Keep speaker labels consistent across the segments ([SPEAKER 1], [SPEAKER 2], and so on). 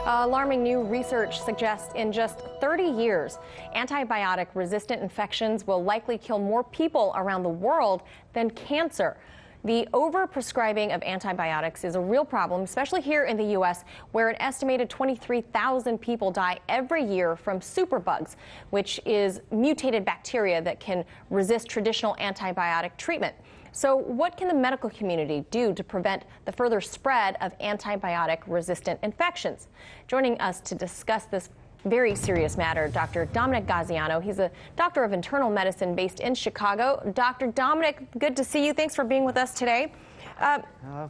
[SPEAKER 1] Alarming new research suggests in just 30 years, antibiotic-resistant infections will likely kill more people around the world than cancer. The overprescribing of antibiotics is a real problem, especially here in the U.S., where an estimated 23,000 people die every year from superbugs, which is mutated bacteria that can resist traditional antibiotic treatment. So what can the medical community do to prevent the further spread of antibiotic-resistant infections? Joining us to discuss this very serious matter, Dr. Dominic Gaziano. He's a doctor of internal medicine based in Chicago. Dr. Dominic, good to see you. Thanks for being with us today.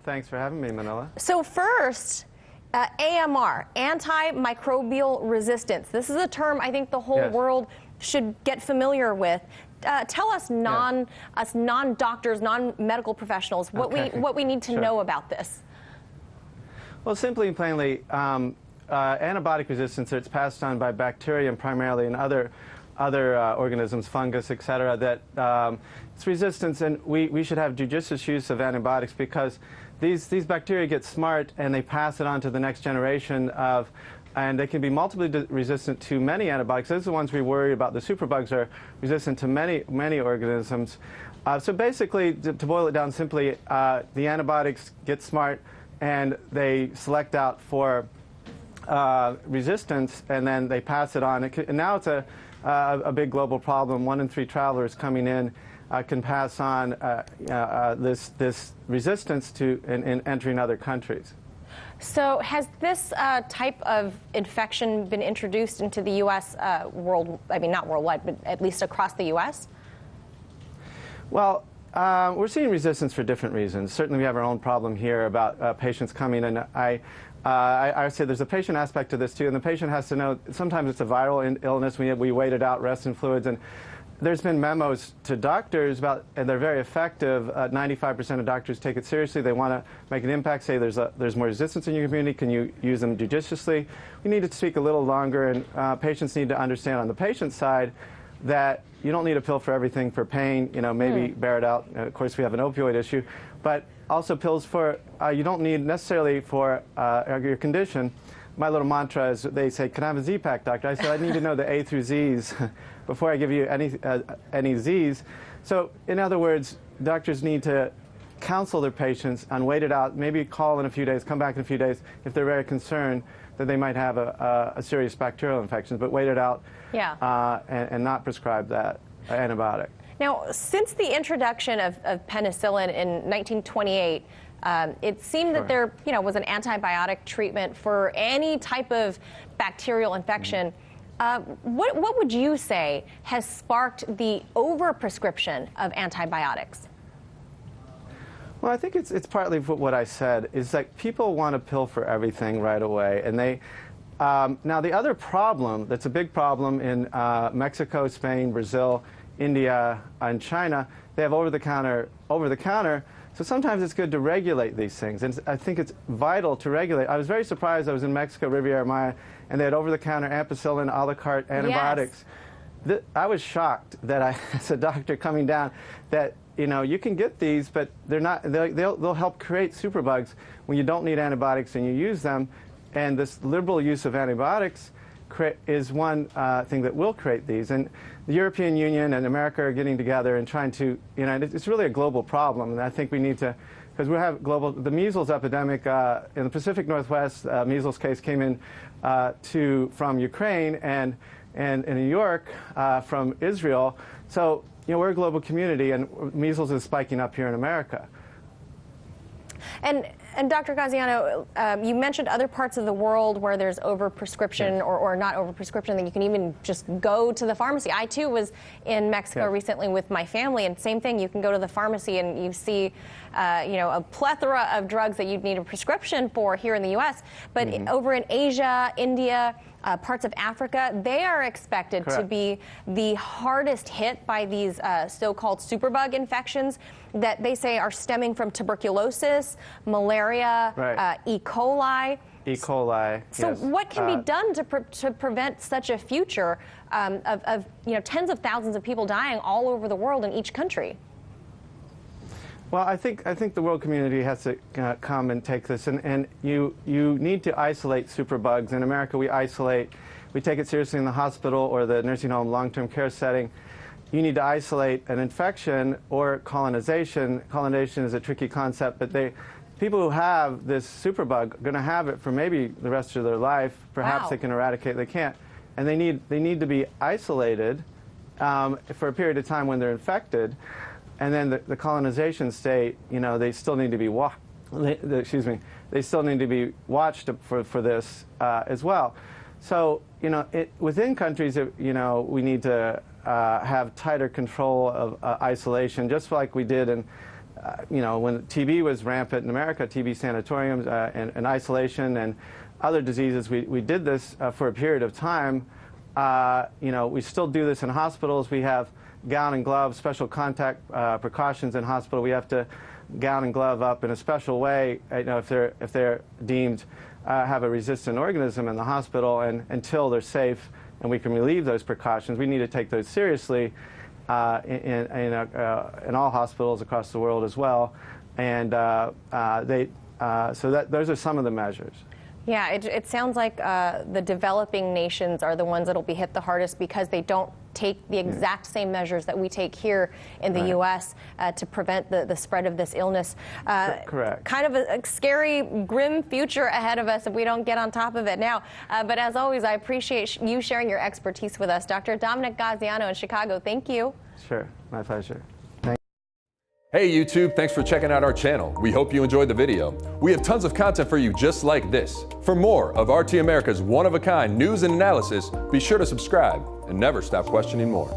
[SPEAKER 2] Thanks for having me, Manila.
[SPEAKER 1] So first, AMR, antimicrobial resistance. This is a term I think the whole world should get familiar with. Tell us non-doctors, non-medical professionals, what we need to know about this.
[SPEAKER 2] Well, simply and plainly, antibiotic resistance, it's passed on by bacteria and primarily in other organisms, fungus, etc. That it's resistance, and we should have judicious use of antibiotics because these bacteria get smart and they pass it on to the next generation and they can be multiply resistant to many antibiotics. Those are the ones we worry about. The superbugs are resistant to many organisms. So basically, to boil it down simply, the antibiotics get smart and they select out for resistance, and then they pass it on. And now it's a big global problem. 1 in 3 travelers coming in can pass on this resistance to in entering other countries.
[SPEAKER 1] So has this type of infection been introduced into the U.S. I mean, not worldwide, but at least across the U.S.?
[SPEAKER 2] Well, we're seeing resistance for different reasons. Certainly we have our own problem here about patients coming in. I say there's a patient aspect to this too, and the patient has to know sometimes it's a viral illness. We wait it out, rest in fluids, and there's been memos to doctors about, and they're very effective. 95% of doctors take it seriously. They want to make an impact, say there's more resistance in your community. Can you use them judiciously? We need to speak a little longer, and patients need to understand on the patient side that you don't need a pill for everything for pain, maybe bear it out. Of course, we have an opioid issue, but also pills for, you don't need necessarily for your condition. My little mantra is, they say, can I have a Z-Pack, doctor? I said, I need to know the A through Z's before I give you any Z's. So, in other words, doctors need to counsel their patients and wait it out, maybe call in a few days, come back in a few days if they're very concerned that they might have a serious bacterial infection, but wait it out and not prescribe that antibiotic.
[SPEAKER 1] Now, since the introduction of penicillin in 1928, it seemed that there, was an antibiotic treatment for any type of bacterial infection. What would you say has sparked the overprescription of antibiotics?
[SPEAKER 2] Well, I think it's partly what I said, is like people want a pill for everything right away, and they now the other problem that's a big problem in Mexico, Spain, Brazil, India, and China, they have over-the-counter. So sometimes it's good to regulate these things, and I think it's vital to regulate. I was very surprised. I was in Mexico, Riviera Maya, and they had over-the-counter ampicillin, a la carte antibiotics. Yes. I was shocked that as a doctor coming down, that you can get these, but they're not. They'll help create superbugs when you don't need antibiotics and you use them. And this liberal use of antibiotics is one thing that will create these. And the European Union and America are getting together and trying to, it's really a global problem. And I think we need to, because we have the measles epidemic in the Pacific Northwest. Measles case came in from Ukraine and in New York from Israel. So, we're a global community, and measles is spiking up here in America.
[SPEAKER 1] And Dr. Gaziano, you mentioned other parts of the world where there's overprescription or not overprescription, that you can even just go to the pharmacy. I, too, was in Mexico recently with my family, and same thing. You can go to the pharmacy and you see, a plethora of drugs that you'd need a prescription for here in the U.S. But over in Asia, India, parts of Africa, they are expected to be the hardest hit by these so-called superbug infections that they say are stemming from tuberculosis, malaria, E. coli.
[SPEAKER 2] E. coli.
[SPEAKER 1] So what can be done to prevent such a future of tens of thousands of people dying all over the world in each country?
[SPEAKER 2] Well, I think the world community has to come and take this, and you need to isolate superbugs. In America, we take it seriously in the hospital or the nursing home long-term care setting. You need to isolate an infection or colonization. Colonization is a tricky concept, but people who have this superbug are going to have it for maybe the rest of their life. Perhaps they can eradicate. They can't, and they need to be isolated for a period of time when they're infected. And then the colonization state, they still need to be they still need to be watched for this as well. So, within countries, we need to have tighter control of isolation, just like we did in, when TB was rampant in America, TB sanatoriums and isolation and other diseases. We did this for a period of time. We still do this in hospitals. We have gown and glove, special contact precautions in hospital. We have to gown and glove up in a special way, if they're deemed have a resistant organism in the hospital, and until they're safe and we can relieve those precautions. We need to take those seriously in all hospitals across the world as well. And so those are some of the measures.
[SPEAKER 1] Yeah, it sounds like the developing nations are the ones that will be hit the hardest because they don't take the exact same measures that we take here in the U.S. To prevent the spread of this illness.
[SPEAKER 2] Correct.
[SPEAKER 1] Kind of a scary, grim future ahead of us if we don't get on top of it now. But as always, I appreciate you sharing your expertise with us. Dr. Dominic Gaziano in Chicago, thank you.
[SPEAKER 2] Sure, my pleasure.
[SPEAKER 3] Hey YouTube, thanks for checking out our channel. We hope you enjoyed the video. We have tons of content for you just like this. For more of RT America's one-of-a-kind news and analysis, be sure to subscribe and never stop questioning more.